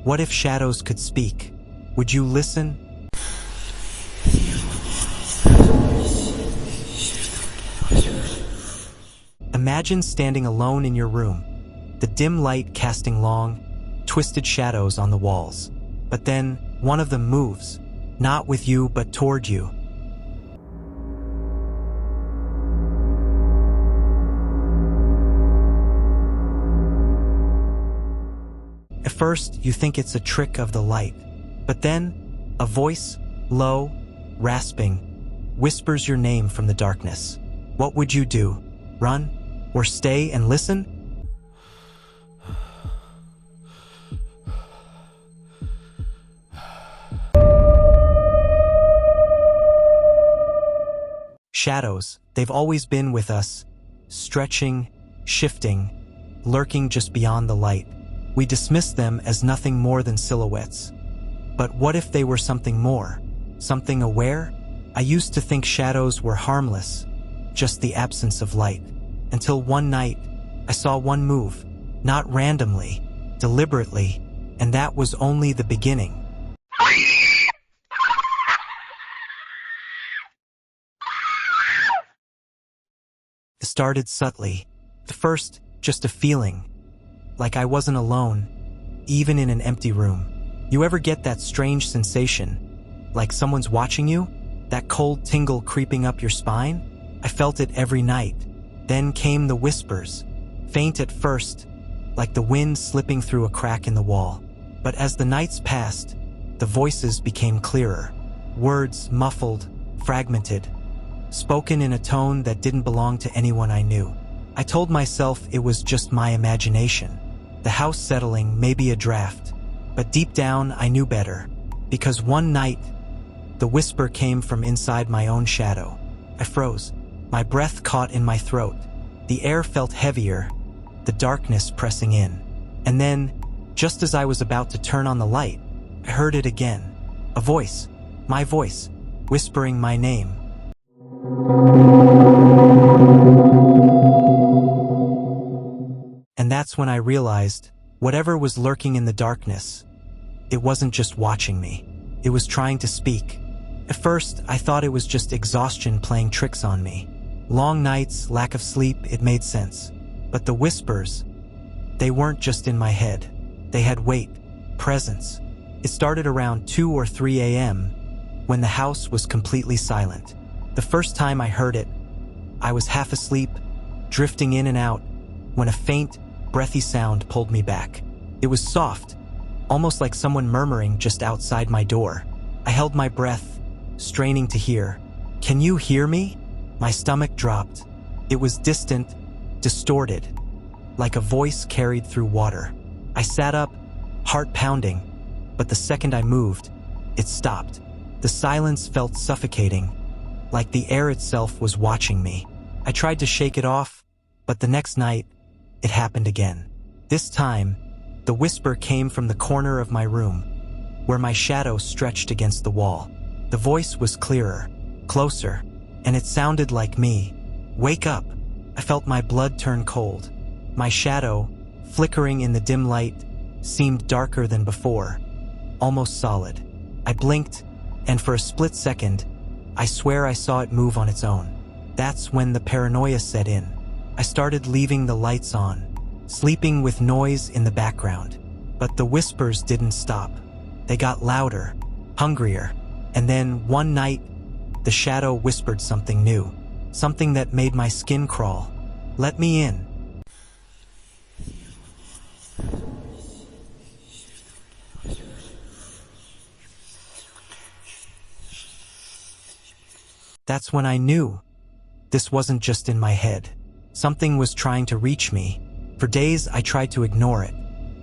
What if shadows could speak? Would you listen? Imagine standing alone in your room, the dim light casting long, twisted shadows on the walls. But then, one of them moves, not with you but toward you. At first, you think it's a trick of the light. But then, a voice, low, rasping, whispers your name from the darkness. What would you do? Run? Or stay and listen? Shadows, they've always been with us, stretching, shifting, lurking just beyond the light. We dismiss them as nothing more than silhouettes. But what if they were something more? Something aware? I used to think shadows were harmless, just the absence of light. Until one night, I saw one move, not randomly, deliberately, and that was only the beginning. It started subtly. At first, just a feeling, like I wasn't alone, even in an empty room. You ever get that strange sensation, like someone's watching you? That cold tingle creeping up your spine? I felt it every night. Then came the whispers, faint at first, like the wind slipping through a crack in the wall. But as the nights passed, the voices became clearer. Words muffled, fragmented, spoken in a tone that didn't belong to anyone I knew. I told myself it was just my imagination, the house settling, maybe a draft. But deep down, I knew better, because one night, the whisper came from inside my own shadow. I froze, my breath caught in my throat. The air felt heavier, the darkness pressing in. And then, just as I was about to turn on the light, I heard it again. A voice, my voice, whispering my name. And that's when I realized, whatever was lurking in the darkness, it wasn't just watching me. It was trying to speak. At first, I thought it was just exhaustion playing tricks on me. Long nights, lack of sleep, it made sense. But the whispers, they weren't just in my head. They had weight, presence. It started around 2 or 3 a.m. when the house was completely silent. The first time I heard it, I was half asleep, drifting in and out, when a faint, breathy sound pulled me back. It was soft, almost like someone murmuring just outside my door. I held my breath, straining to hear. "Can you hear me?" My stomach dropped. It was distant, distorted, like a voice carried through water. I sat up, heart pounding, but the second I moved, it stopped. The silence felt suffocating, like the air itself was watching me. I tried to shake it off, but the next night, it happened again. This time, the whisper came from the corner of my room, where my shadow stretched against the wall. The voice was clearer, closer, and it sounded like me. "Wake up!" I felt my blood turn cold. My shadow, flickering in the dim light, seemed darker than before, almost solid. I blinked, and for a split second, I swear I saw it move on its own. That's when the paranoia set in. I started leaving the lights on, sleeping with noise in the background. But the whispers didn't stop. They got louder, hungrier, and then one night, the shadow whispered something new, something that made my skin crawl. "Let me in." That's when I knew this wasn't just in my head. Something was trying to reach me. For days, I tried to ignore it.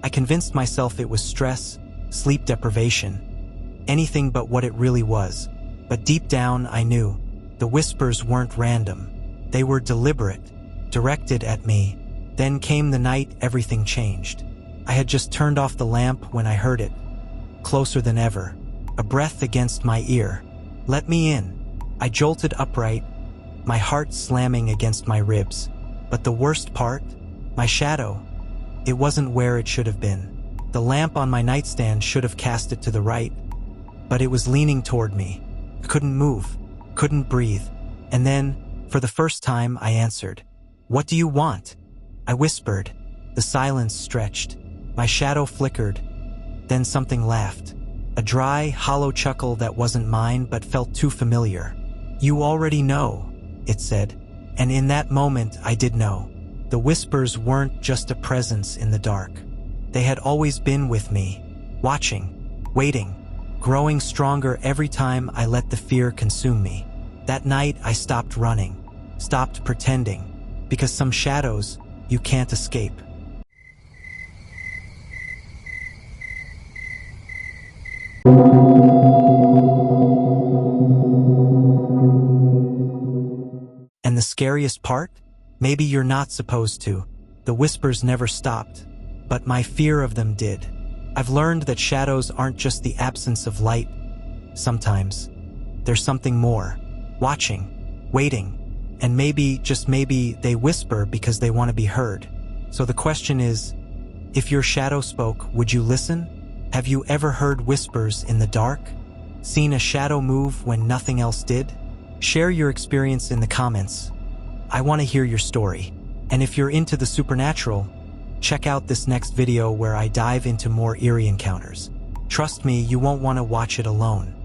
I convinced myself it was stress, sleep deprivation, anything but what it really was. But deep down, I knew the whispers weren't random. They were deliberate, directed at me. Then came the night everything changed. I had just turned off the lamp when I heard it, closer than ever, a breath against my ear. "Let me in." I jolted upright, my heart slamming against my ribs. But the worst part? My shadow. It wasn't where it should have been. The lamp on my nightstand should have cast it to the right, but it was leaning toward me. I couldn't move, couldn't breathe. And then, for the first time, I answered, "What do you want?" I whispered. The silence stretched. My shadow flickered. Then something laughed. A dry, hollow chuckle that wasn't mine but felt too familiar. "You already know," it said. And in that moment, I did know. The whispers weren't just a presence in the dark. They had always been with me, watching, waiting, growing stronger every time I let the fear consume me. That night, I stopped running, stopped pretending, because some shadows you can't escape. And the scariest part? Maybe you're not supposed to. The whispers never stopped, but my fear of them did. I've learned that shadows aren't just the absence of light. Sometimes there's something more, watching, waiting, and maybe, just maybe, they whisper because they want to be heard. So the question is, if your shadow spoke, would you listen? Have you ever heard whispers in the dark? Seen a shadow move when nothing else did? Share your experience in the comments. I want to hear your story. And if you're into the supernatural, check out this next video where I dive into more eerie encounters. Trust me, you won't want to watch it alone.